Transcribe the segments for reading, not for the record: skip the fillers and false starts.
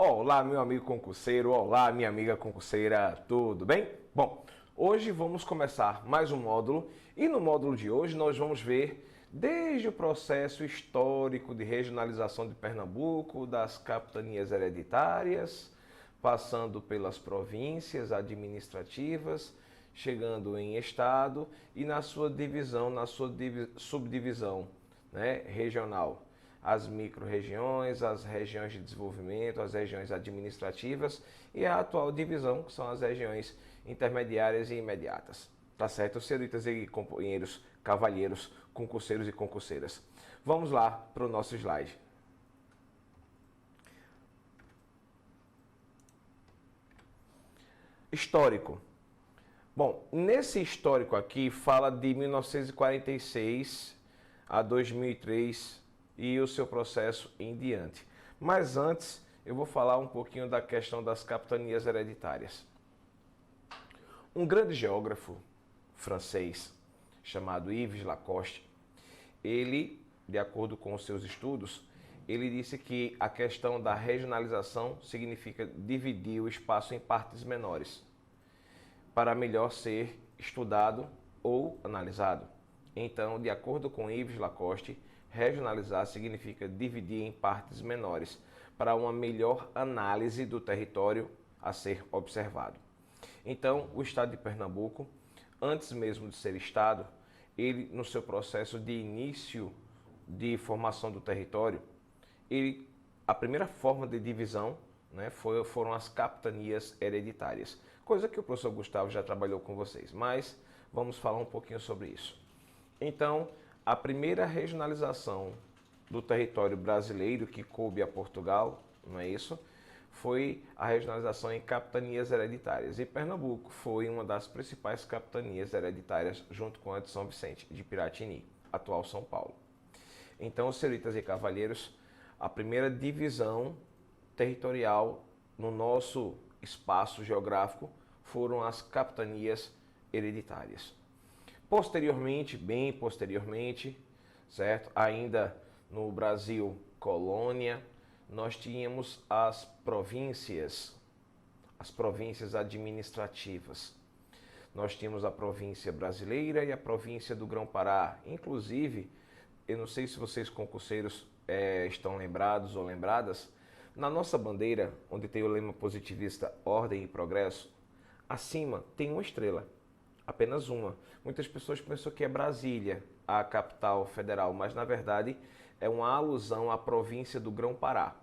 Olá, meu amigo concurseiro, olá, minha amiga concurseira, tudo bem? Bom, hoje vamos começar mais um módulo e no módulo de hoje nós vamos ver desde o processo histórico de regionalização de Pernambuco, das capitanias hereditárias, passando pelas províncias administrativas, chegando em estado e na sua divisão, subdivisão, né, regional. As micro-regiões, as regiões de desenvolvimento, as regiões administrativas e a atual divisão, que são as regiões intermediárias e imediatas. Tá certo, senhoritas e companheiros, cavalheiros, concurseiros e concurseiras. Vamos lá para o nosso slide. Histórico. Bom, nesse histórico aqui fala de 1946 a 2003 e o seu processo em diante. Mas antes, eu vou falar um pouquinho da questão das capitanias hereditárias. Um grande geógrafo francês chamado Yves Lacoste, ele, de acordo com os seus estudos, ele disse que a questão da regionalização significa dividir o espaço em partes menores, para melhor ser estudado ou analisado. Então, de acordo com Yves Lacoste, regionalizar significa dividir em partes menores para uma melhor análise do território a ser observado. Então, o estado de Pernambuco, antes mesmo de ser estado, ele no seu processo de início de formação do território, a primeira forma de divisão, né, foram as capitanias hereditárias, coisa que o professor Gustavo já trabalhou com vocês, mas vamos falar um pouquinho sobre isso. Então, a primeira regionalização do território brasileiro que coube a Portugal, não é isso? Foi a regionalização em capitanias hereditárias. E Pernambuco foi uma das principais capitanias hereditárias junto com a de São Vicente de Piratini, atual São Paulo. Então, senhoritas e cavalheiros, a primeira divisão territorial no nosso espaço geográfico foram as capitanias hereditárias. Posteriormente, bem posteriormente, certo? Ainda no Brasil colônia, nós tínhamos as províncias administrativas. Nós tínhamos a província brasileira e a província do Grão-Pará. Inclusive, eu não sei se vocês concurseiros estão lembrados ou lembradas, na nossa bandeira, onde tem o lema positivista Ordem e Progresso, acima tem uma estrela. Apenas uma. Muitas pessoas pensam que é Brasília, a capital federal, mas na verdade é uma alusão à província do Grão-Pará,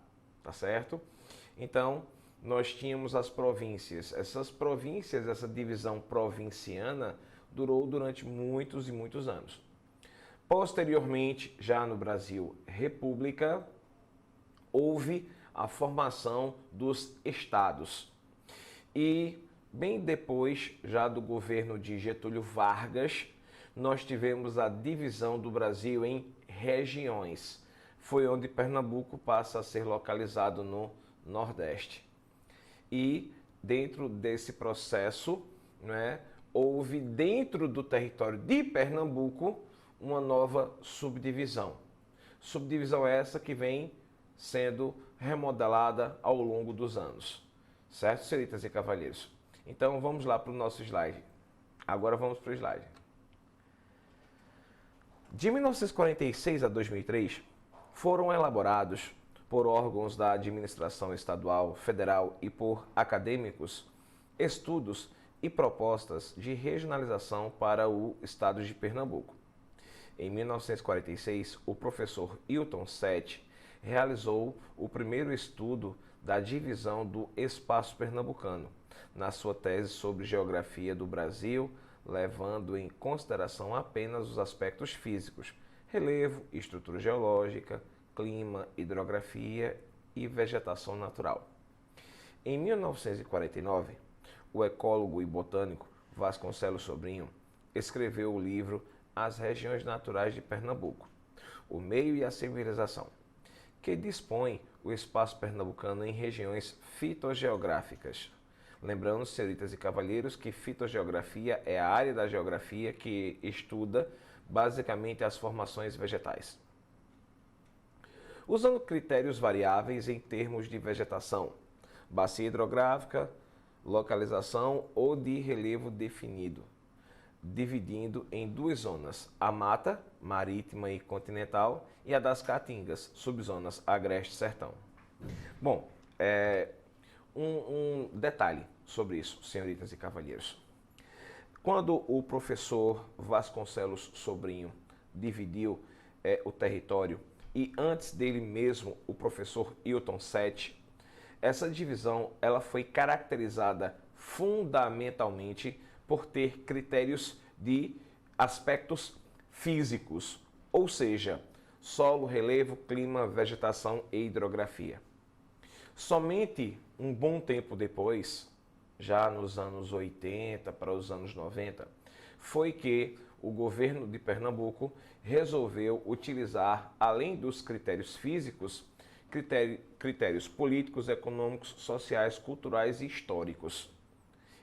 tá certo? Então, nós tínhamos as províncias. Essas províncias, essa divisão provinciana, durou durante muitos e muitos anos. Posteriormente, já no Brasil República, houve a formação dos estados. E bem depois, já do governo de Getúlio Vargas, nós tivemos a divisão do Brasil em regiões. Foi onde Pernambuco passa a ser localizado no Nordeste. E dentro desse processo, né, houve dentro do território de Pernambuco uma nova subdivisão. Subdivisão essa que vem sendo remodelada ao longo dos anos. Certo, senhoritas e cavalheiros? Então vamos lá para o nosso slide. Agora vamos para o slide. De 1946 a 2003, foram elaborados por órgãos da administração estadual, federal e por acadêmicos estudos e propostas de regionalização para o estado de Pernambuco. Em 1946, o professor Hilton Sete realizou o primeiro estudo da divisão do espaço pernambucano, na sua tese sobre geografia do Brasil, levando em consideração apenas os aspectos físicos, relevo, estrutura geológica, clima, hidrografia e vegetação natural. Em 1949, o ecólogo e botânico Vasconcelos Sobrinho escreveu o livro As Regiões Naturais de Pernambuco, o Meio e a Civilização, que dispõe o espaço pernambucano em regiões fitogeográficas. Lembrando, senhoritas e cavalheiros, que fitogeografia é a área da geografia que estuda basicamente as formações vegetais. Usando critérios variáveis em termos de vegetação, bacia hidrográfica, localização ou de relevo definido, dividindo em duas zonas, a mata, marítima e continental, e a das caatingas, subzonas agreste e sertão. Bom, um detalhe sobre isso, senhoritas e cavalheiros. Quando o professor Vasconcelos Sobrinho dividiu o território, e antes dele mesmo o professor Hilton Sete, essa divisão ela foi caracterizada fundamentalmente por ter critérios de aspectos físicos, ou seja, solo, relevo, clima, vegetação e hidrografia. Somente um bom tempo depois, já nos anos 80 para os anos 90, foi que o governo de Pernambuco resolveu utilizar, além dos critérios físicos, critérios políticos, econômicos, sociais, culturais e históricos.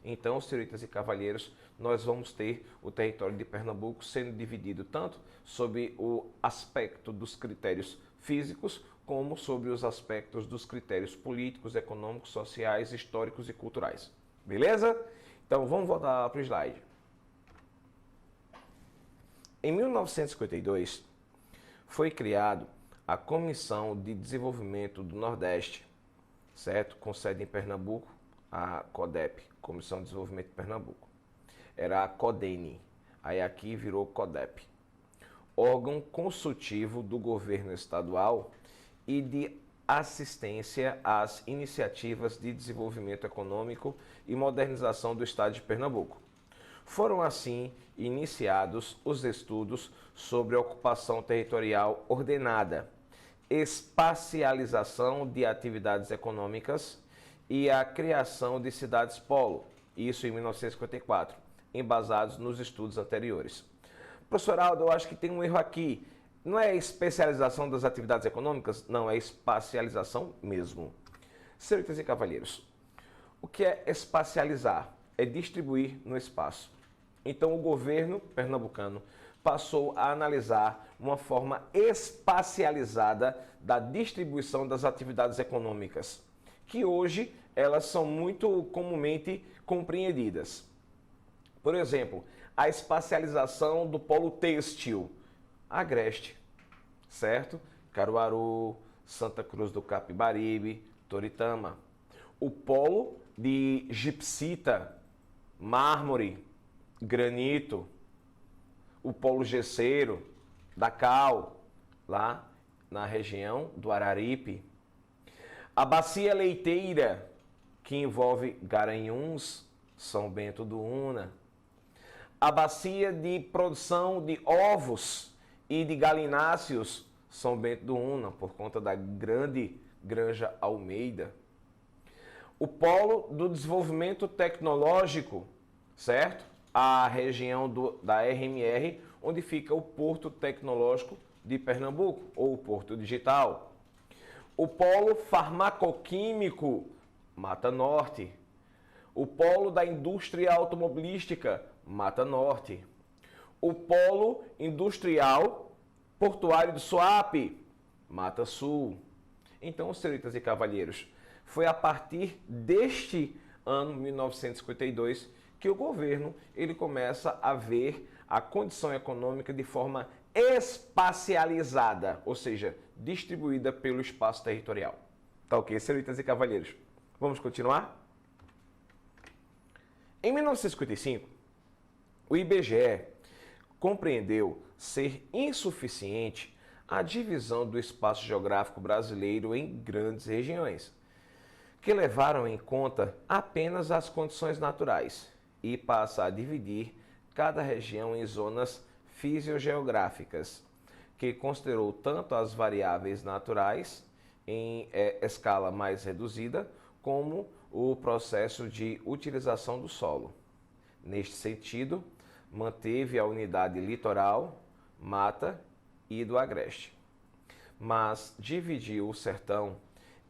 Então, senhoritas e cavalheiros, nós vamos ter o território de Pernambuco sendo dividido tanto sob o aspecto dos critérios físicos, como sobre os aspectos dos critérios políticos, econômicos, sociais, históricos e culturais. Beleza? Então, vamos voltar para o slide. Em 1952, foi criado a Comissão de Desenvolvimento do Nordeste, certo? Com sede em Pernambuco, a CODEP, Comissão de Desenvolvimento de Pernambuco. Era a CODENE, aí aqui virou CODEP. Órgão consultivo do governo estadual e de assistência às iniciativas de desenvolvimento econômico e modernização do estado de Pernambuco. Foram assim iniciados os estudos sobre ocupação territorial ordenada, espacialização de atividades econômicas e a criação de cidades-polo, isso em 1954, embasados nos estudos anteriores. Professor Aldo, eu acho que tem um erro aqui. Não é especialização das atividades econômicas? Não, é espacialização mesmo. Senhoritas e cavalheiros, o que é espacializar? É distribuir no espaço. Então, o governo pernambucano passou a analisar uma forma espacializada da distribuição das atividades econômicas, que hoje elas são muito comumente compreendidas. Por exemplo, a espacialização do polo têxtil, Agreste, certo? Caruaru, Santa Cruz do Capibaribe, Toritama. O polo de gipsita, mármore, granito, o polo gesseiro, da Cal, lá na região do Araripe. A bacia leiteira, que envolve Garanhuns, São Bento do Una. A bacia de produção de ovos e de galináceos, São Bento do Una, por conta da grande Granja Almeida. O polo do desenvolvimento tecnológico, certo? A região da RMR, onde fica o Porto Tecnológico de Pernambuco, ou o Porto Digital. O polo farmacoquímico, Mata Norte. O polo da indústria automobilística, Mata Norte. O polo industrial portuário do Suape, Mata Sul. Então, senhoritas e cavalheiros, foi a partir deste ano, 1952, que o governo ele começa a ver a condição econômica de forma espacializada, ou seja, distribuída pelo espaço territorial. Tá ok, senhoritas e cavalheiros? Vamos continuar? Em 1955, o IBGE compreendeu ser insuficiente a divisão do espaço geográfico brasileiro em grandes regiões, que levaram em conta apenas as condições naturais e passa a dividir cada região em zonas fisiogeográficas, que considerou tanto as variáveis naturais em escala mais reduzida, como o processo de utilização do solo. Neste sentido, manteve a unidade litoral, mata e do agreste, mas dividiu o sertão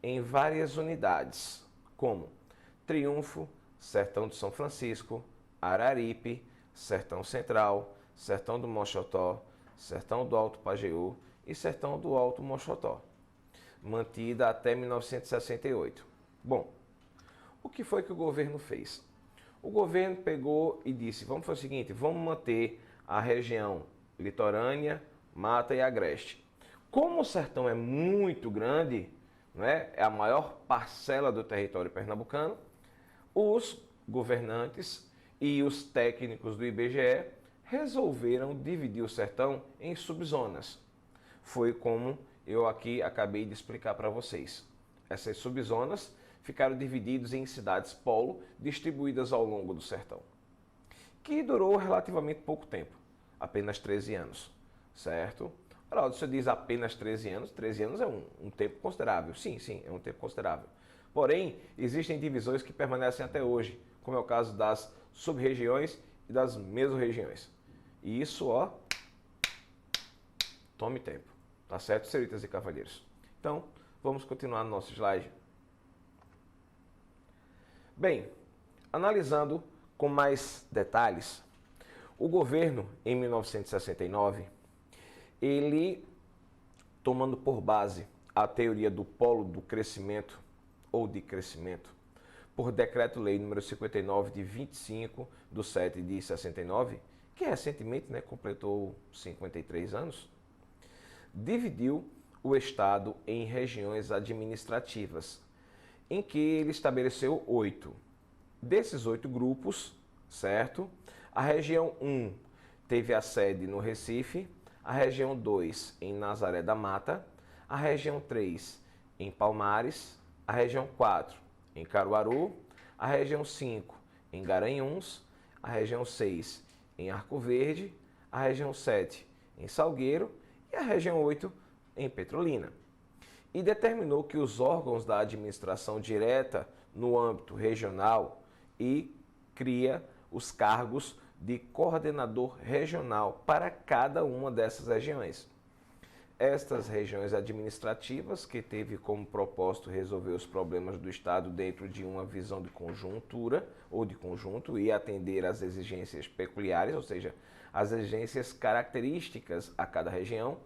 em várias unidades, como Triunfo, Sertão do São Francisco, Araripe, Sertão Central, Sertão do Mochotó, Sertão do Alto Pajeú e Sertão do Alto Mochotó, mantida até 1968. Bom, O que foi que o governo fez? O governo pegou e disse, vamos fazer o seguinte, vamos manter a região litorânea, mata e agreste. Como o sertão é muito grande, né, é a maior parcela do território pernambucano, os governantes e os técnicos do IBGE resolveram dividir o sertão em subzonas. Foi como eu aqui acabei de explicar para vocês. Essas subzonas ficaram divididas em cidades polo distribuídas ao longo do sertão, que durou relativamente pouco tempo, apenas 13 anos, certo? Ora, você diz apenas 13 anos é um tempo considerável. Sim, é um tempo considerável. Porém, existem divisões que permanecem até hoje, como é o caso das sub-regiões e das mesorregiões. E isso, ó, tome tempo. Tá certo, senhoritas e cavalheiros? Então, vamos continuar no nosso slide. Bem, analisando com mais detalhes, o governo, em 1969, ele, tomando por base a teoria do polo do crescimento ou de crescimento, por Decreto-Lei número 59 de 25 de 7 de 69, que recentemente, né, completou 53 anos, dividiu o Estado em regiões administrativas, em que ele estabeleceu 8. Desses 8 grupos, certo? A região 1 teve a sede no Recife, a região 2 em Nazaré da Mata, a região 3 em Palmares, a região 4 em Caruaru, a região 5 em Garanhuns, a região 6 em Arco Verde, a região 7 em Salgueiro e a região 8 em Petrolina. E determinou que os órgãos da administração direta no âmbito regional e cria os cargos de coordenador regional para cada uma dessas regiões. Estas regiões administrativas, que teve como propósito resolver os problemas do Estado dentro de uma visão de conjuntura ou de conjunto e atender às exigências peculiares, ou seja, as exigências características a cada região,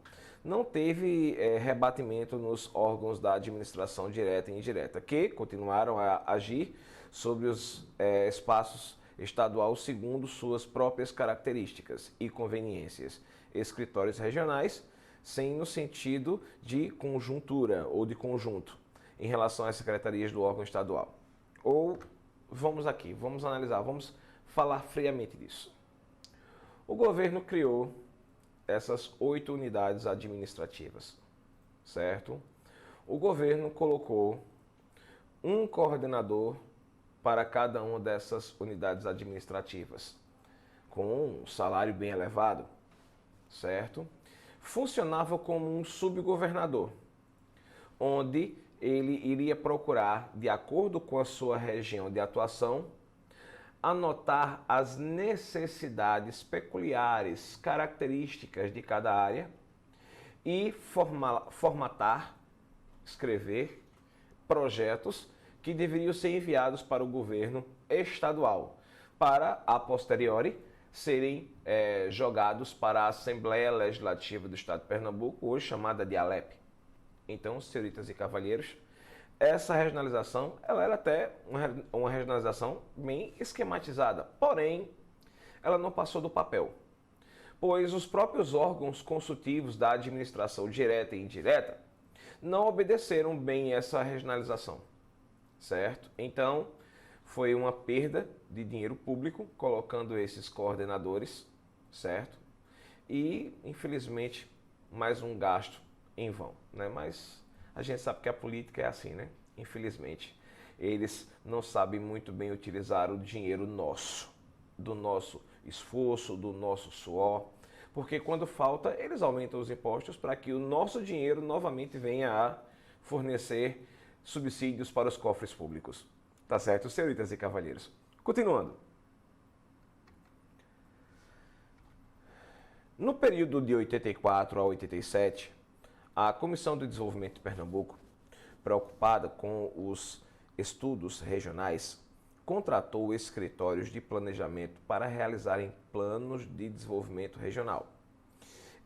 não teve rebatimento nos órgãos da administração direta e indireta, que continuaram a agir sobre os espaços estadual segundo suas próprias características e conveniências. Escritórios regionais, sem no sentido de conjuntura ou de conjunto em relação às secretarias do órgão estadual. Ou vamos analisar, vamos falar friamente disso. O governo criou essas 8 unidades administrativas, certo? O governo colocou um coordenador para cada uma dessas unidades administrativas, com um salário bem elevado, certo? Funcionava como um subgovernador, onde ele iria procurar, de acordo com a sua região de atuação, anotar as necessidades peculiares, características de cada área e formatar, escrever projetos que deveriam ser enviados para o governo estadual, para, a posteriori, serem jogados para a Assembleia Legislativa do Estado de Pernambuco, hoje chamada de ALEP. Então, senhoritas e cavalheiros, essa regionalização ela era até uma regionalização bem esquematizada, porém, ela não passou do papel, pois os próprios órgãos consultivos da administração direta e indireta não obedeceram bem essa regionalização, certo? Então, foi uma perda de dinheiro público colocando esses coordenadores, certo? E, infelizmente, mais um gasto em vão, né? Mas a gente sabe que a política é assim, né? Infelizmente, eles não sabem muito bem utilizar o dinheiro nosso, do nosso esforço, do nosso suor, porque quando falta, eles aumentam os impostos para que o nosso dinheiro novamente venha a fornecer subsídios para os cofres públicos. Tá certo, senhoritas e cavalheiros? Continuando. No período de 84 a 87, a Comissão de Desenvolvimento de Pernambuco, preocupada com os estudos regionais, contratou escritórios de planejamento para realizarem planos de desenvolvimento regional,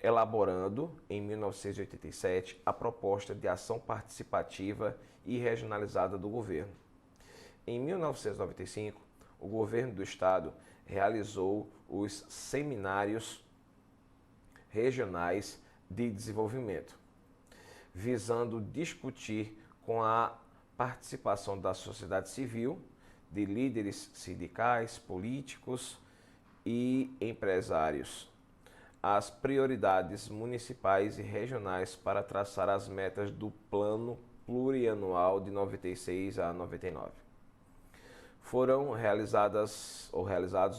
elaborando, em 1987, a proposta de ação participativa e regionalizada do governo. Em 1995, o governo do estado realizou os seminários regionais de desenvolvimento, visando discutir com a participação da sociedade civil, de líderes sindicais, políticos e empresários, as prioridades municipais e regionais para traçar as metas do Plano Plurianual de 96 a 99. Foram realizados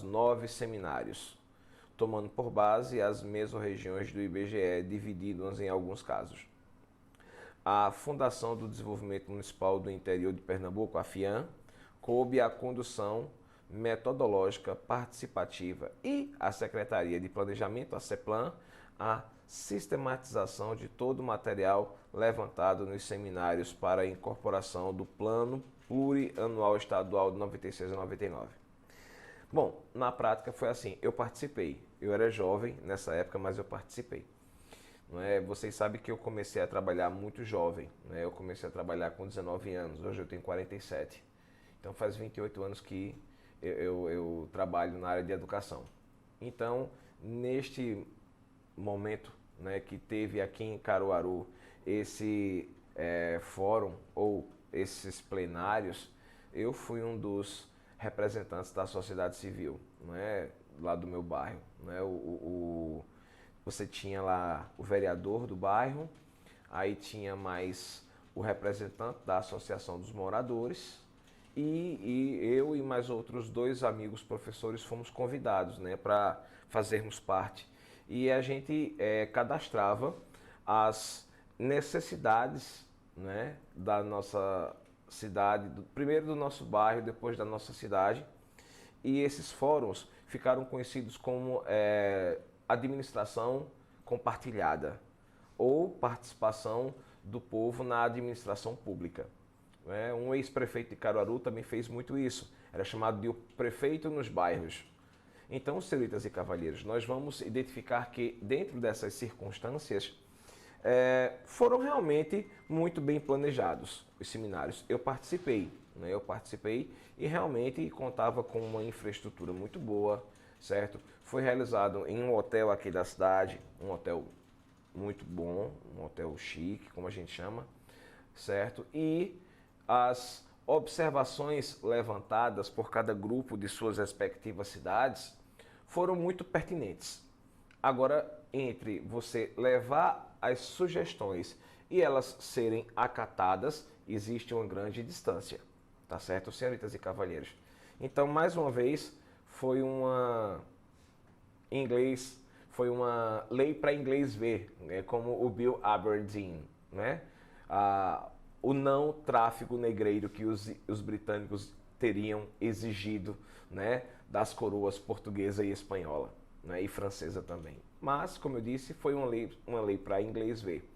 9 seminários, tomando por base as mesorregiões do IBGE, divididas em alguns casos. A Fundação do Desenvolvimento Municipal do Interior de Pernambuco, a FIAM, coube a condução metodológica participativa e a Secretaria de Planejamento, a CEPLAN, a sistematização de todo o material levantado nos seminários para a incorporação do Plano Plurianual Estadual de 96 a 99. Bom, na prática foi assim, eu participei. Eu era jovem nessa época, mas eu participei. Não é? Vocês sabem que eu comecei a trabalhar muito jovem. Né? Eu comecei a trabalhar com 19 anos, hoje eu tenho 47. Então faz 28 anos que eu trabalho na área de educação. Então, neste momento, né, que teve aqui em Caruaru esse fórum ou esses plenários, eu fui um dos representantes da sociedade civil, né, lá do meu bairro. Né, você tinha lá o vereador do bairro, aí tinha mais o representante da Associação dos Moradores, e eu e mais outros 2 amigos professores fomos convidados, né, para fazermos parte. E a gente cadastrava as necessidades, né, da nossa cidade, primeiro do nosso bairro, depois da nossa cidade. E esses fóruns ficaram conhecidos como administração compartilhada ou participação do povo na administração pública. Um ex-prefeito de Caruaru também fez muito isso. Era chamado de o prefeito nos bairros. Então, senhoritas e cavalheiros, nós vamos identificar que dentro dessas circunstâncias foram realmente muito bem planejados os seminários. Eu participei, né? E realmente contava com uma infraestrutura muito boa, certo? Foi realizado em um hotel aqui da cidade, um hotel muito bom, um hotel chique, como a gente chama, certo? E as observações levantadas por cada grupo de suas respectivas cidades foram muito pertinentes. Agora, entre você levar as sugestões e elas serem acatadas, existe uma grande distância, tá certo, senhoritas e cavalheiros? Então, mais uma vez, foi uma lei para inglês ver, né? Como o Bill Aberdeen, né? O não tráfico negreiro que os britânicos teriam exigido, né, das coroas portuguesa e espanhola, né, e francesa também. Mas, como eu disse, foi uma lei para inglês ver.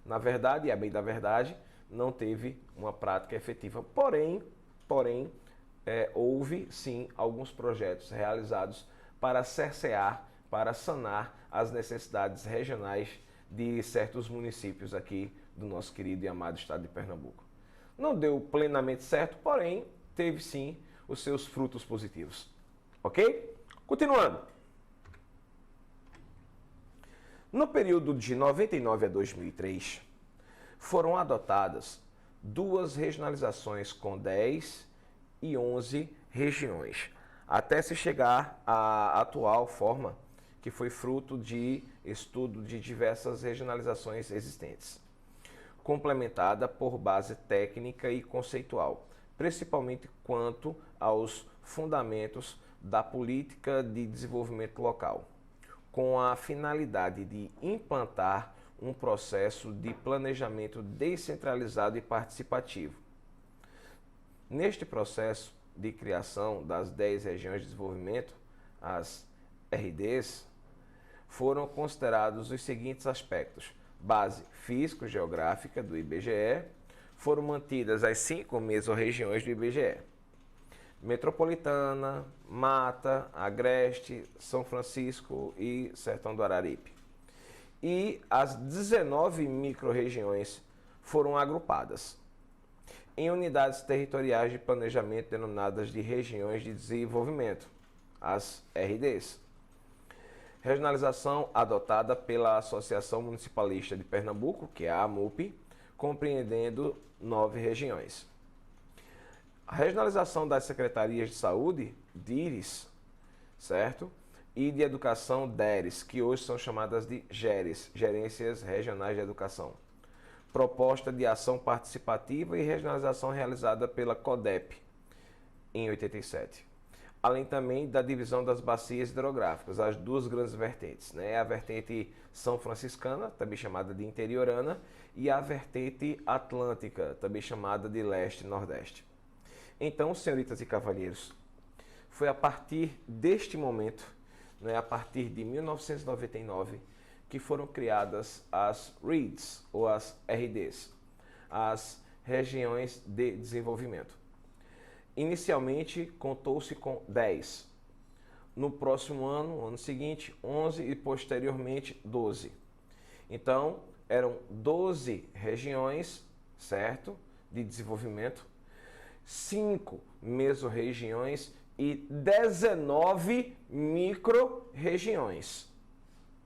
Na verdade, e a bem da verdade, não teve uma prática efetiva. Porém, houve sim alguns projetos realizados para cercear, para sanar as necessidades regionais de certos municípios aqui do nosso querido e amado estado de Pernambuco. Não deu plenamente certo, porém, teve sim os seus frutos positivos. Ok? Continuando. No período de 99 a 2003, foram adotadas 2 regionalizações com 10 e 11 regiões, até se chegar à atual forma, que foi fruto de estudo de diversas regionalizações existentes, complementada por base técnica e conceitual, principalmente quanto aos fundamentos da política de desenvolvimento local, com a finalidade de implantar um processo de planejamento descentralizado e participativo. Neste processo de criação das 10 regiões de desenvolvimento, as RDs, foram considerados os seguintes aspectos: base físico-geográfica do IBGE, foram mantidas as 5 mesorregiões do IBGE: Metropolitana, Mata, Agreste, São Francisco e Sertão do Araripe. E as 19 micro-regiões foram agrupadas. em unidades territoriais de planejamento denominadas de regiões de desenvolvimento, as RDs. Regionalização adotada pela Associação Municipalista de Pernambuco, que é a AMUP, compreendendo 9 regiões. A regionalização das secretarias de saúde, DIRES, certo? E de educação, DERES, que hoje são chamadas de GERES, Gerências Regionais de Educação. Proposta de ação participativa e regionalização realizada pela CODEP, em 87. Além também da divisão das bacias hidrográficas, as duas grandes vertentes, né? A vertente São Franciscana, também chamada de interiorana, e a vertente Atlântica, também chamada de leste e nordeste. Então, senhoritas e cavalheiros, foi a partir deste momento, né, a partir de 1999, que foram criadas as REDs, ou as RDs, as Regiões de Desenvolvimento. Inicialmente, contou-se com 10. No próximo ano, ano seguinte, 11 e posteriormente 12. Então, eram 12 regiões, certo, de desenvolvimento, 5 mesorregiões e 19 micro-regiões.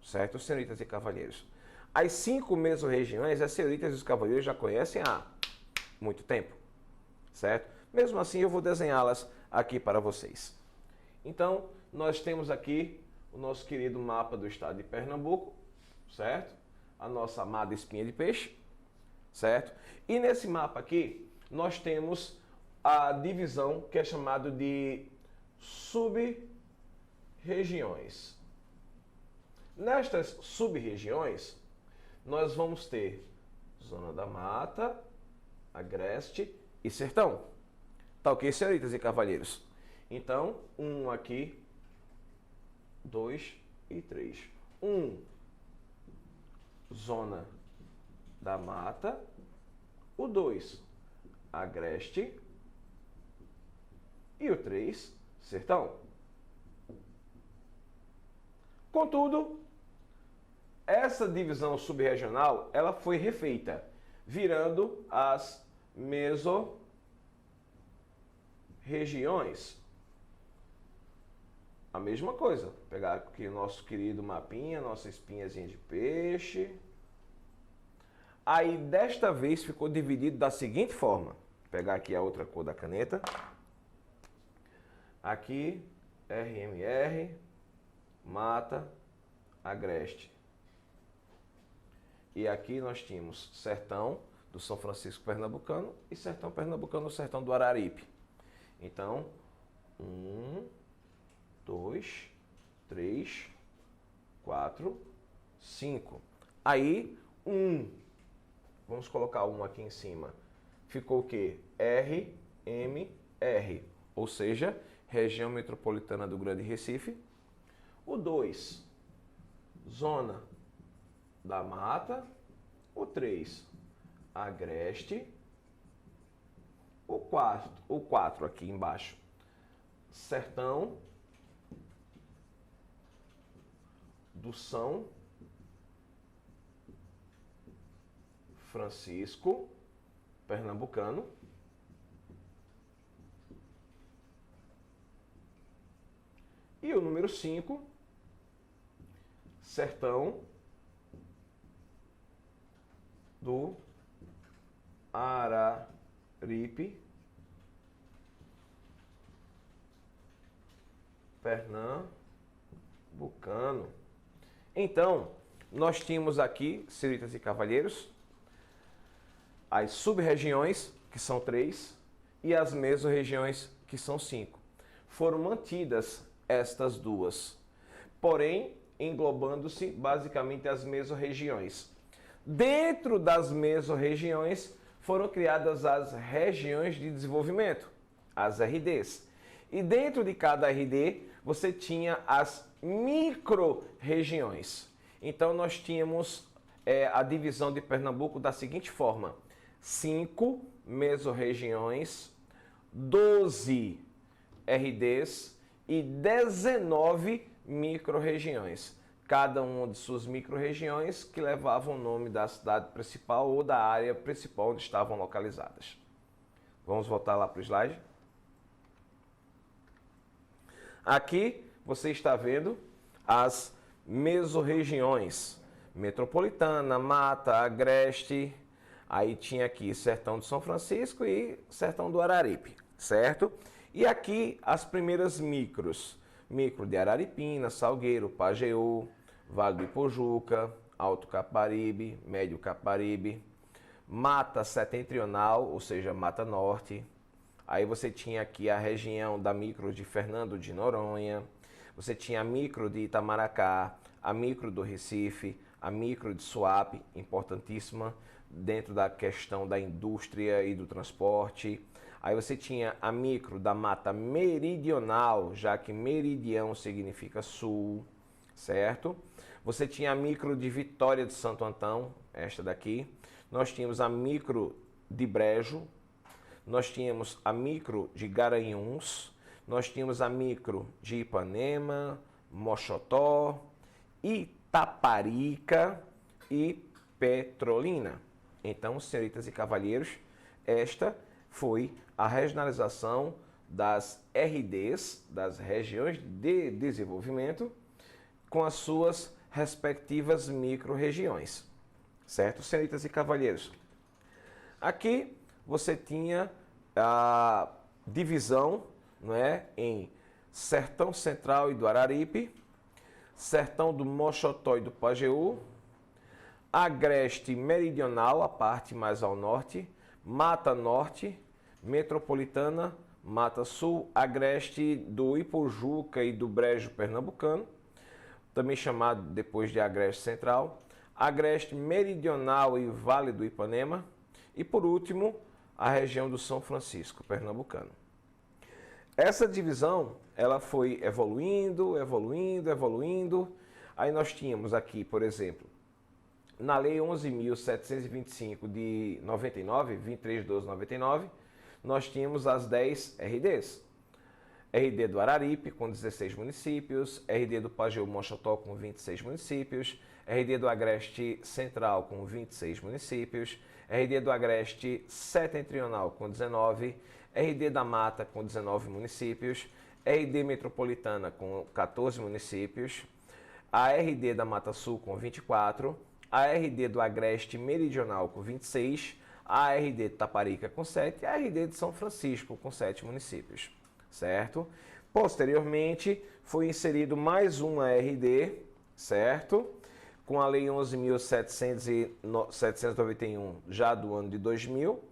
Certo, senhoritas e cavalheiros? As 5 mesorregiões, as senhoritas e os cavalheiros já conhecem há muito tempo, certo? Mesmo assim, eu vou desenhá-las aqui para vocês. Então, nós temos aqui o nosso querido mapa do estado de Pernambuco, certo? A nossa amada espinha de peixe, certo? E nesse mapa aqui, nós temos a divisão que é chamada de sub-regiões. Nestas sub-regiões, nós vamos ter Zona da Mata, Agreste e Sertão. Tá ok, senhoritas e cavalheiros? Então, 1 aqui, 2 e 3. 1, Zona da Mata. O 2, Agreste. E o 3, Sertão. Contudo, essa divisão subregional, ela foi refeita, virando as mesorregiões. A mesma coisa, vou pegar aqui o nosso querido mapinha, nossa espinhazinha de peixe. Aí, desta vez, ficou dividido da seguinte forma. Vou pegar aqui a outra cor da caneta. Aqui, RMR, Mata, Agreste. E aqui nós tínhamos Sertão do São Francisco Pernambucano e Sertão Pernambucano, Sertão do Araripe. Então, 1, 2, 3, 4, 5. Aí, 1. Vamos colocar 1 aqui em cima. Ficou o quê? RMR, ou seja, Região Metropolitana do Grande Recife. O 2, Zona da Mata. O 3, Agreste. O 4 aqui embaixo, Sertão do São Francisco Pernambucano. E o número 5, Sertão do Araripe, Pernambucano. Então, nós tínhamos aqui, senhoritas e cavalheiros, as sub-regiões, que são 3, e as mesorregiões, que são 5. Foram mantidas estas duas, porém, englobando-se basicamente as mesorregiões. Dentro das mesorregiões, foram criadas as regiões de desenvolvimento, as RDs. E dentro de cada RD, você tinha as micro-regiões. Então, nós tínhamos a divisão de Pernambuco da seguinte forma: 5 mesorregiões, 12 RDs e 19 micro-regiões. Cada uma de suas micro-regiões que levavam o nome da cidade principal ou da área principal onde estavam localizadas. Vamos voltar lá para o slide. Aqui você está vendo as mesorregiões. Metropolitana, Mata, Agreste. Aí tinha aqui Sertão de São Francisco e Sertão do Araripe, certo? E aqui as primeiras micros. Micro de Araripina, Salgueiro, Pajeú, Vale do Ipojuca, Alto Caparibe, Médio Caparibe, Mata Setentrional, ou seja, Mata Norte. Aí você tinha aqui a região da micro de Fernando de Noronha, você tinha a micro de Itamaracá, a micro do Recife, a micro de Suape, importantíssima, dentro da questão da indústria e do transporte. Aí você tinha a micro da Mata Meridional, já que meridião significa sul, certo? Você tinha a micro de Vitória de Santo Antão, esta daqui. Nós tínhamos a micro de Brejo, nós tínhamos a micro de Garanhuns, nós tínhamos a micro de Ipanema, Moxotó, Itaparica e Petrolina. Então, senhoritas e cavalheiros, esta foi a regionalização das RDs, das regiões de desenvolvimento, com as suas respectivas micro-regiões. Certo, senhoritas e cavalheiros? Aqui você tinha a divisão, não é, em Sertão Central e do Araripe, Sertão do Moxotó e do Pajeú, Agreste Meridional, a parte mais ao norte, Mata Norte, Metropolitana, Mata Sul, Agreste do Ipojuca e do Brejo Pernambucano, também chamado depois de Agreste Central, Agreste Meridional e Vale do Ipanema, e por último, a região do São Francisco, pernambucano. Essa divisão, ela foi evoluindo. Aí nós tínhamos aqui, por exemplo, na Lei 11.725 de 99, 23/12/99, nós tínhamos as 10 RDs. RD do Araripe, com 16 municípios, RD do Pajeú Moxotó, com 26 municípios, RD do Agreste Central, com 26 municípios, RD do Agreste Setentrional, com 19, RD da Mata, com 19 municípios, RD Metropolitana, com 14 municípios, a RD da Mata Sul, com 24, a RD do Agreste Meridional, com 26, a RD de Taparica, com 7, e a RD de São Francisco, com 7 municípios, certo? Posteriormente, foi inserido mais uma RD, certo? Com a Lei 11.791, já do ano de 2000,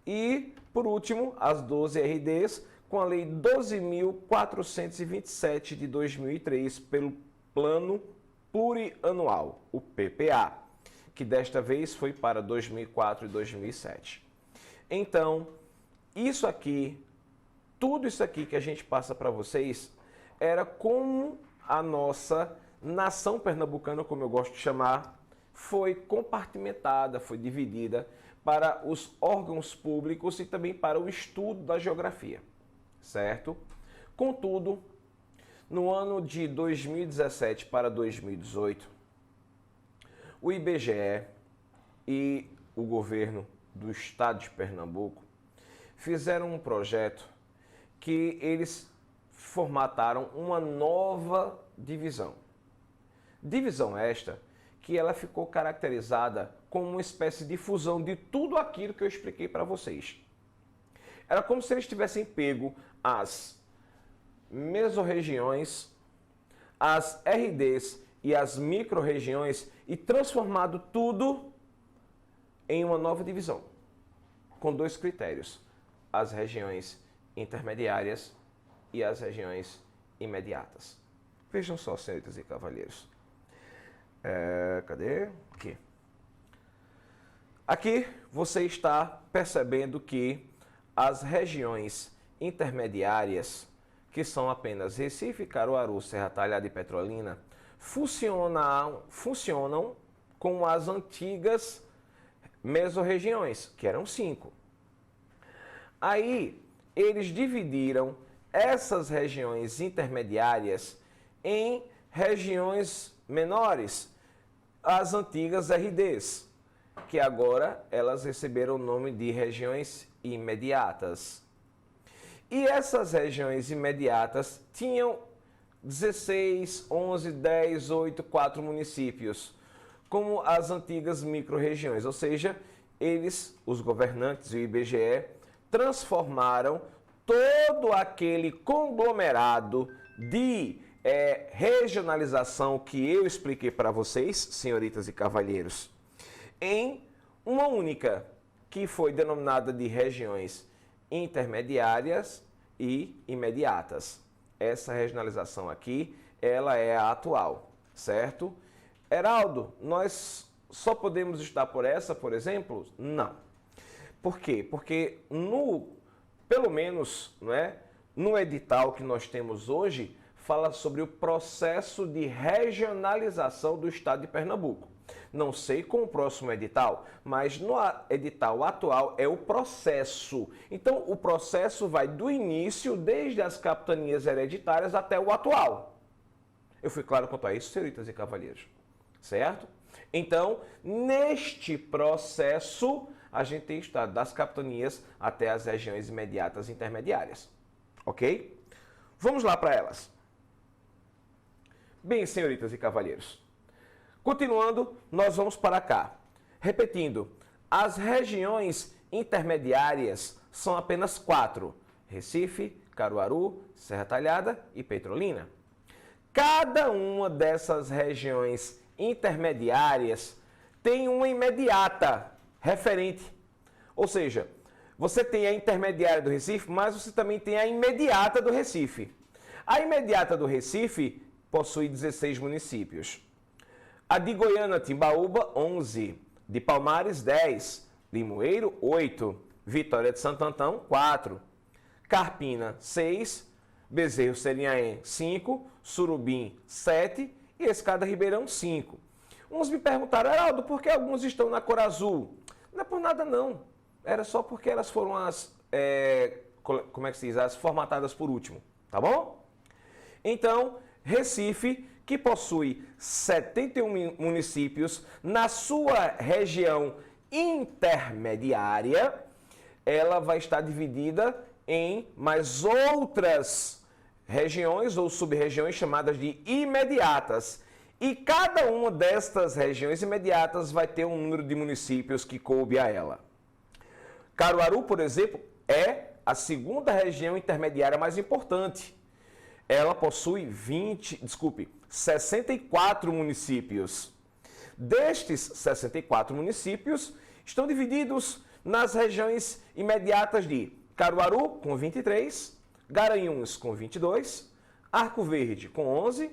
e, por último, as 12 RDs, com a Lei 12.427 de 2003, pelo Plano Plurianual, o PPA, que desta vez foi para 2004 e 2007. Então, isso aqui, tudo isso aqui que a gente passa para vocês, era como a nossa nação pernambucana, como eu gosto de chamar, foi compartimentada, foi dividida para os órgãos públicos e também para o estudo da geografia, certo? Contudo, no ano de 2017 para 2018, o IBGE e o governo do estado de Pernambuco fizeram um projeto que eles formataram uma nova divisão. Divisão esta que ela ficou caracterizada como uma espécie de fusão de tudo aquilo que eu expliquei para vocês. Era como se eles tivessem pego as mesorregiões, as RDs e as micro-regiões e transformado tudo em uma nova divisão, com dois critérios: as regiões intermediárias e as regiões imediatas. Vejam só, senhoritas e cavalheiros. Cadê? Aqui. Aqui você está percebendo que as regiões intermediárias, que são apenas Recife, Caruaru, Serra Talhada e Petrolina, funcionam com as antigas mesorregiões, que eram 5. Aí, eles dividiram essas regiões intermediárias em regiões menores, as antigas RDs. que agora elas receberam o nome de regiões imediatas. E essas regiões imediatas tinham 16, 11, 10, 8, 4 municípios, como as antigas micro-regiões, ou seja, eles, os governantes e o IBGE, transformaram todo aquele conglomerado de regionalização que eu expliquei para vocês, senhoritas e cavalheiros, em uma única, que foi denominada de regiões intermediárias e imediatas. Essa regionalização aqui, ela é a atual, certo? Heraldo, nós só podemos estudar por essa, por exemplo? Não. Por quê? Porque pelo menos, não é, no edital que nós temos hoje, fala sobre o processo de regionalização do estado de Pernambuco. Não sei com o próximo edital, mas no edital atual é o processo. Então, o processo vai do início, desde as capitanias hereditárias até o atual. Eu fui claro quanto a isso, senhoritas e cavalheiros. Certo? Então, neste processo, a gente tem estado das capitanias até as regiões imediatas e intermediárias. Ok? Vamos lá para elas. Bem, senhoritas e cavalheiros. Continuando, nós vamos para cá. Repetindo, as regiões intermediárias são apenas 4. Recife, Caruaru, Serra Talhada e Petrolina. Cada uma dessas regiões intermediárias tem uma imediata referente. Ou seja, você tem a intermediária do Recife, mas você também tem a imediata do Recife. A imediata do Recife possui 16 municípios. A de Goiânia, Timbaúba, 11. De Palmares, 10. Limoeiro, 8. Vitória de Santo Antão, 4. Carpina, 6. Bezerro Selinhaém, 5. Surubim, 7. E Escada Ribeirão, 5. Uns me perguntaram, Heraldo, por que alguns estão na cor azul? Não é por nada, não. Era só porque elas foram as formatadas por último, tá bom? Então, Recife, que possui 71 municípios, na sua região intermediária, ela vai estar dividida em mais outras regiões ou sub-regiões chamadas de imediatas. E cada uma destas regiões imediatas vai ter um número de municípios que coube a ela. Caruaru, por exemplo, é a segunda região intermediária mais importante. Ela possui 64 municípios. Destes 64 municípios, estão divididos nas regiões imediatas de Caruaru, com 23, Garanhuns, com 22, Arco Verde, com 11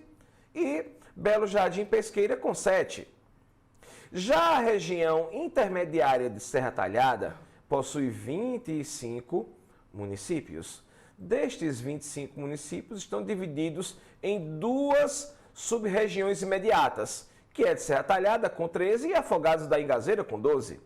e Belo Jardim Pesqueira, com 7. Já a região intermediária de Serra Talhada possui 25 municípios. Destes 25 municípios estão divididos em duas sub-regiões imediatas, que é de Serra Talhada, com 13, e Afogados da Ingazeira, com 12.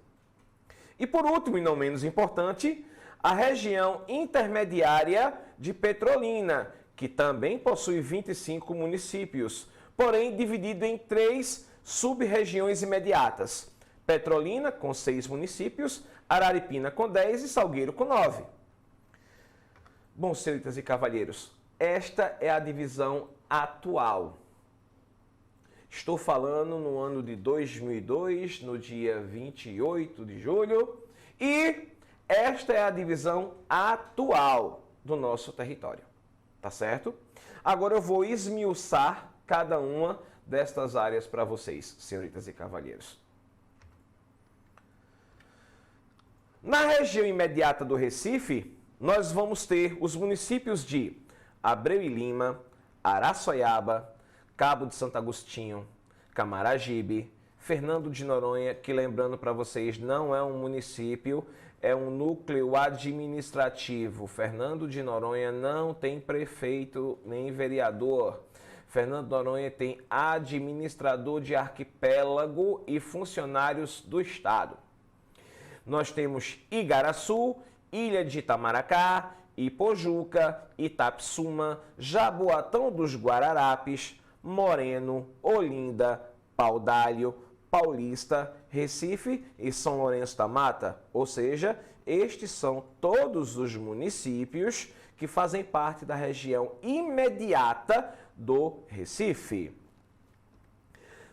E por último, e não menos importante, a região intermediária de Petrolina, que também possui 25 municípios, porém dividido em 3 sub-regiões imediatas. Petrolina, com 6 municípios, Araripina, com 10 e Salgueiro, com 9. Bom, senhoritas e cavalheiros, esta é a divisão atual. Estou falando no ano de 2002, no dia 28 de julho, e esta é a divisão atual do nosso território, tá certo? Agora eu vou esmiuçar cada uma destas áreas para vocês, senhoritas e cavalheiros. Na região imediata do Recife, nós vamos ter os municípios de Abreu e Lima, Araçoiaba, Cabo de Santo Agostinho, Camaragibe, Fernando de Noronha, que lembrando para vocês, não é um município, é um núcleo administrativo. Fernando de Noronha não tem prefeito nem vereador. Fernando de Noronha tem administrador de arquipélago e funcionários do Estado. Nós temos Igaraçu, Ilha de Itamaracá, Ipojuca, Itapsuma, Jaboatão dos Guararapes, Moreno, Olinda, Paudalho, Paulista, Recife e São Lourenço da Mata. Ou seja, estes são todos os municípios que fazem parte da região imediata do Recife.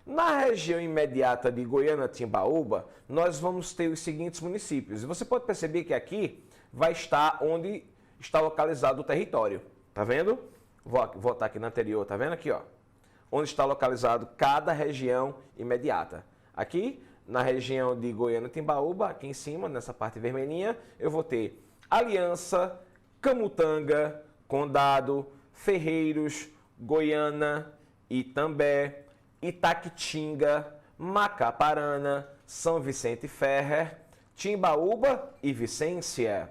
Na região imediata de Goiânia-Timbaúba, nós vamos ter os seguintes municípios. E você pode perceber que aqui vai estar onde está localizado o território. Tá vendo? Vou voltar aqui no anterior, tá vendo aqui, ó? Onde está localizado cada região imediata. Aqui, na região de Goiânia-Timbaúba, aqui em cima, nessa parte vermelhinha, eu vou ter Aliança, Camutanga, Condado, Ferreiros, Goiânia, Itambé, Itaquitinga, Macaparana, São Vicente Ferrer, Timbaúba e Vicência.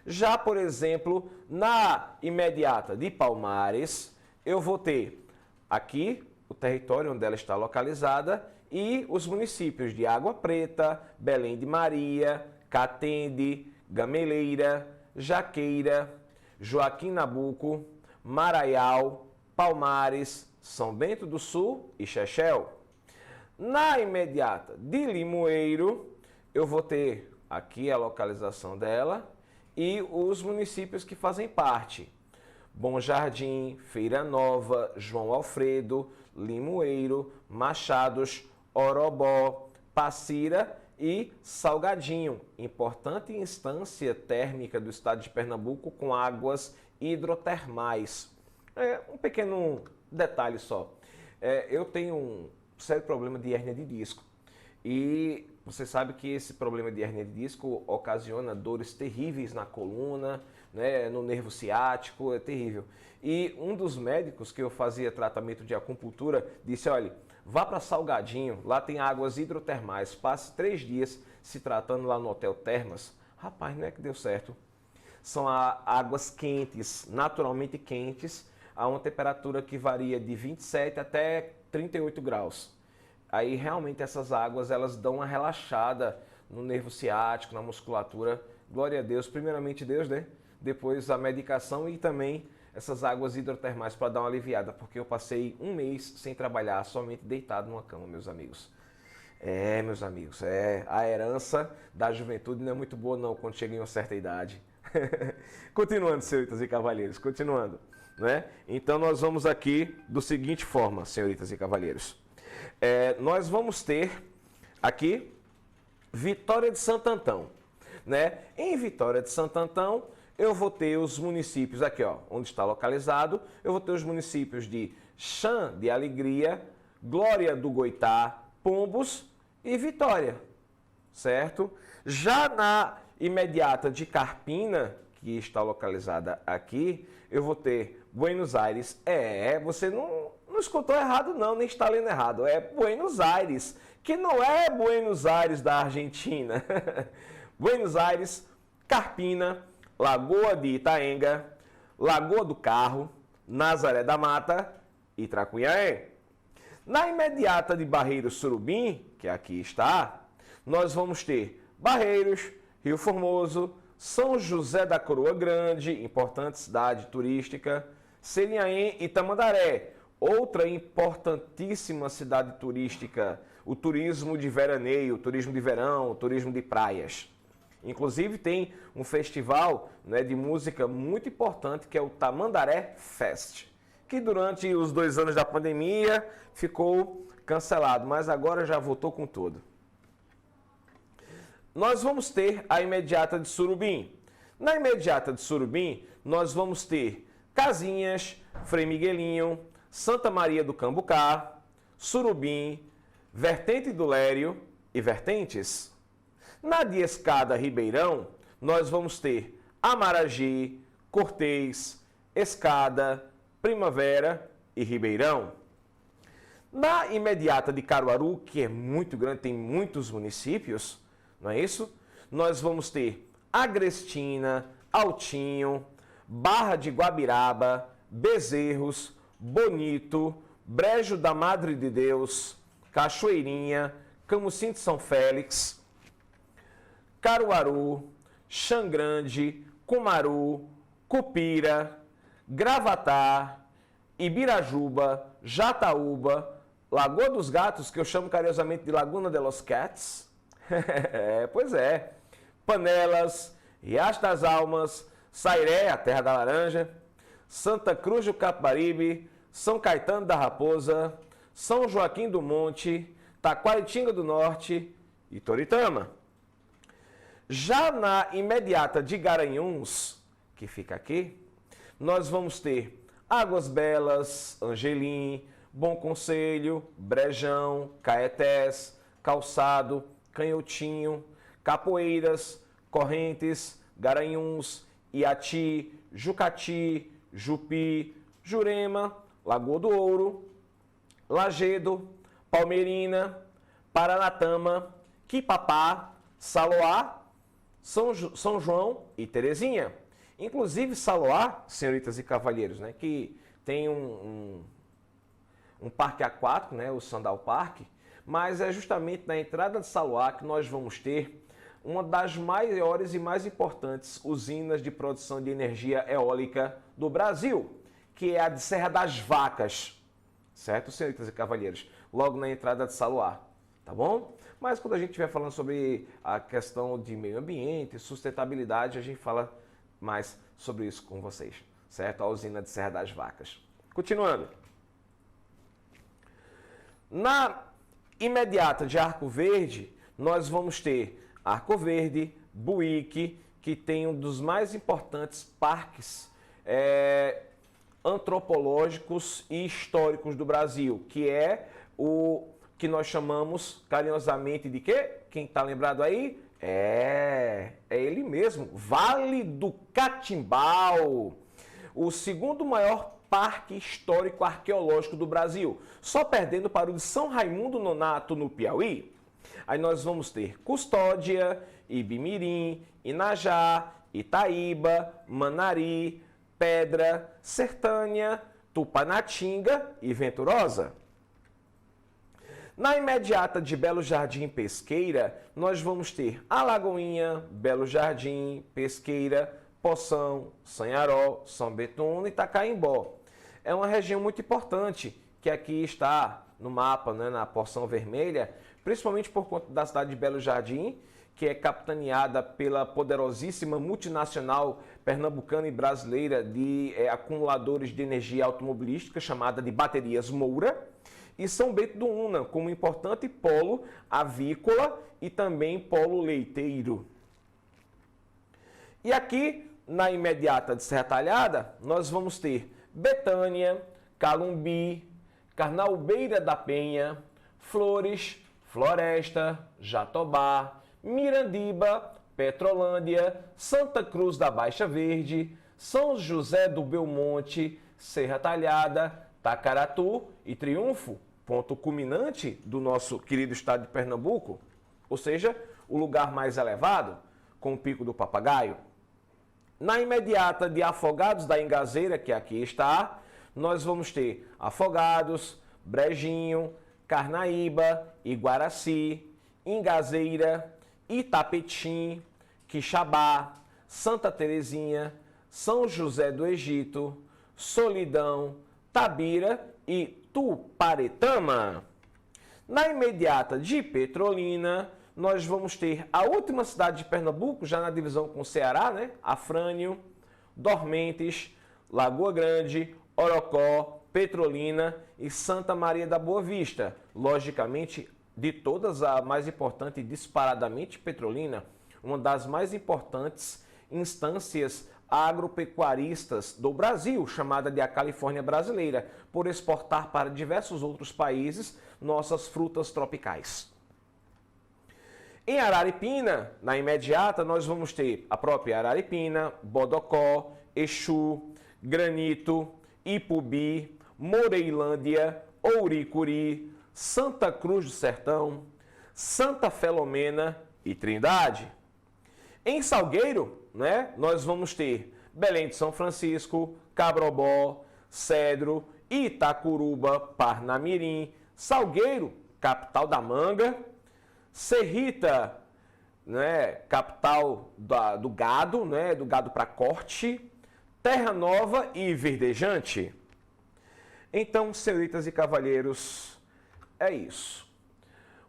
Já, por exemplo, na imediata de Palmares, eu vou ter aqui o território onde ela está localizada e os municípios de Água Preta, Belém de Maria, Catende, Gameleira, Jaqueira, Joaquim Nabuco, Maraial, Palmares, São Bento do Sul e Chechel. Na imediata de Limoeiro, eu vou ter aqui a localização dela e os municípios que fazem parte. Bom Jardim, Feira Nova, João Alfredo, Limoeiro, Machados, Orobó, Passira e Salgadinho, importante instância térmica do estado de Pernambuco com águas hidrotermais. Um pequeno detalhe só. Eu tenho um sério problema de hérnia de disco. E você sabe que esse problema de hérnia de disco ocasiona dores terríveis na coluna, né, no nervo ciático, é terrível. E um dos médicos que eu fazia tratamento de acupuntura disse, olha, vá para Salgadinho, lá tem águas hidrotermais, passe 3 dias se tratando lá no Hotel Termas. Rapaz, não é que deu certo. São águas quentes, naturalmente quentes, a uma temperatura que varia de 27 até 38 graus. Aí realmente essas águas elas dão uma relaxada no nervo ciático, na musculatura. Glória a Deus, primeiramente Deus, né? Depois a medicação e também essas águas hidrotermais para dar uma aliviada, porque eu passei 1 mês sem trabalhar, somente deitado numa cama, meus amigos. Meus amigos, a herança da juventude não é muito boa não, quando chega em uma certa idade. Continuando, senhoritas e cavalheiros, continuando, né? Então nós vamos aqui do seguinte forma, senhoritas e cavalheiros. Nós vamos ter aqui Vitória de Santo Antão, né? Em Vitória de Santo Antão, eu vou ter os municípios aqui, ó, onde está localizado, eu vou ter os municípios de Chã de Alegria, Glória do Goitá, Pombos e Vitória, certo? Já na imediata de Carpina, que está localizada aqui, eu vou ter Buenos Aires. Você não escutou errado não, nem está lendo errado. É Buenos Aires, que não é Buenos Aires da Argentina. Buenos Aires, Carpina, Lagoa de Itaenga, Lagoa do Carro, Nazaré da Mata e Tracunhaém. Na imediata de Barreiros Surubim, que aqui está, nós vamos ter Barreiros, Rio Formoso, São José da Coroa Grande, importante cidade turística, Selinhaém e Tamandaré, outra importantíssima cidade turística, o turismo de veraneio, o turismo de verão, o turismo de praias. Inclusive tem um festival, né, de música muito importante que é o Tamandaré Fest, que durante os 2 anos da pandemia ficou cancelado, mas agora já voltou com tudo. Nós vamos ter a imediata de Surubim. Na imediata de Surubim, nós vamos ter Casinhas, Frei Miguelinho, Santa Maria do Cambucá, Surubim, Vertente do Lério e Vertentes. Na de Escada Ribeirão, nós vamos ter Amaragi, Cortês, Escada, Primavera e Ribeirão. Na imediata de Caruaru, que é muito grande, tem muitos municípios, não é isso? Nós vamos ter Agrestina, Altinho, Barra de Guabiraba, Bezerros, Bonito, Brejo da Madre de Deus, Cachoeirinha, Camusim de São Félix, Caruaru, Xangrande, Cumaru, Cupira, Gravatar, Ibirajuba, Jataúba, Lagoa dos Gatos, que eu chamo carinhosamente de Laguna de los Cats. Pois é. Panelas, Riacho das Almas, Sairé, a terra da laranja, Santa Cruz do Capibaribe, São Caetano da Raposa, São Joaquim do Monte, Taquaritinga do Norte e Toritama. Já na imediata de Garanhuns, que fica aqui, nós vamos ter Águas Belas, Angelim, Bom Conselho, Brejão, Caetés, Calçado, Canhotinho, Capoeiras, Correntes, Garanhuns, Iati, Jucati, Jupi, Jurema, Lagoa do Ouro, Lagedo, Palmeirina, Paranatama, Quipapá, Saloá, São João e Terezinha. Inclusive Saloá, senhoritas e cavalheiros, né, que tem um parque aquático, né, o Sandal Park, mas é justamente na entrada de Saloá que nós vamos ter uma das maiores e mais importantes usinas de produção de energia eólica do Brasil, que é a de Serra das Vacas, certo, senhoritas e cavalheiros? Logo na entrada de Saloá, tá bom? Mas quando a gente estiver falando sobre a questão de meio ambiente, sustentabilidade, a gente fala mais sobre isso com vocês, certo? A usina de Serra das Vacas. Continuando. Na imediata de Arco Verde, nós vamos ter Arco Verde, Buíque, que tem um dos mais importantes parques antropológicos e históricos do Brasil, que é o que nós chamamos carinhosamente de quê? Quem está lembrado aí? É ele mesmo, Vale do Catimbau, o segundo maior parque histórico arqueológico do Brasil, só perdendo para o de São Raimundo Nonato, no Piauí. Aí nós vamos ter Custódia, Ibimirim, Inajá, Itaíba, Manari, Pedra, Sertânia, Tupanatinga e Venturosa. Na imediata de Belo Jardim Pesqueira, nós vamos ter Alagoinha, Belo Jardim, Pesqueira, Poção, Sanharó, São Betuno e Itacaimbó. É uma região muito importante que aqui está no mapa, né, na porção vermelha, principalmente por conta da cidade de Belo Jardim, que é capitaneada pela poderosíssima multinacional pernambucana e brasileira de acumuladores de energia automobilística, chamada de Baterias Moura, e São Bento do Una, como importante polo avícola e também polo leiteiro. E aqui, na imediata de Serra Talhada, nós vamos ter Betânia, Calumbi, Carnaubeira da Penha, Flores, Floresta, Jatobá, Mirandiba, Petrolândia, Santa Cruz da Baixa Verde, São José do Belmonte, Serra Talhada, Tacaratu e Triunfo, ponto culminante do nosso querido estado de Pernambuco, ou seja, o lugar mais elevado, com o Pico do Papagaio. Na imediata de Afogados da Ingazeira, que aqui está, nós vamos ter Afogados, Brejinho, Carnaíba, Iguaraci, Ingazeira, Itapetim, Quixabá, Santa Terezinha, São José do Egito, Solidão, Tabira e Tuparetama. Na imediata de Petrolina, nós vamos ter a última cidade de Pernambuco, já na divisão com o Ceará, né? Afrânio, Dormentes, Lagoa Grande, Orocó, Petrolina e Santa Maria da Boa Vista. Logicamente, de todas, a mais importante, disparadamente, Petrolina, uma das mais importantes instâncias agropecuaristas do Brasil, chamada de a Califórnia Brasileira, por exportar para diversos outros países nossas frutas tropicais. Em Araripina, na imediata, nós vamos ter a própria Araripina, Bodocó, Exu, Granito, Ipubi, Moreilândia, Ouricuri, Santa Cruz do Sertão, Santa Felomena e Trindade. Em Salgueiro, né, nós vamos ter Belém de São Francisco, Cabrobó, Cedro, Itacuruba, Parnamirim, Salgueiro, capital da manga, Serrita, né, capital do gado, né, do gado para corte, Terra Nova e Verdejante. Então, senhoritas e cavalheiros, é isso.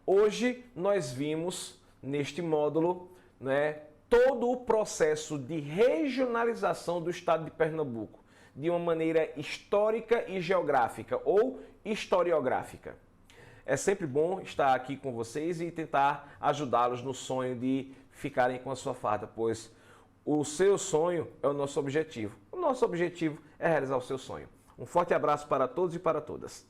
Hoje nós vimos neste módulo, né, todo o processo de regionalização do estado de Pernambuco, de uma maneira histórica e geográfica ou historiográfica. É sempre bom estar aqui com vocês e tentar ajudá-los no sonho de ficarem com a sua farda, pois o seu sonho é o nosso objetivo. O nosso objetivo é realizar o seu sonho. Um forte abraço para todos e para todas.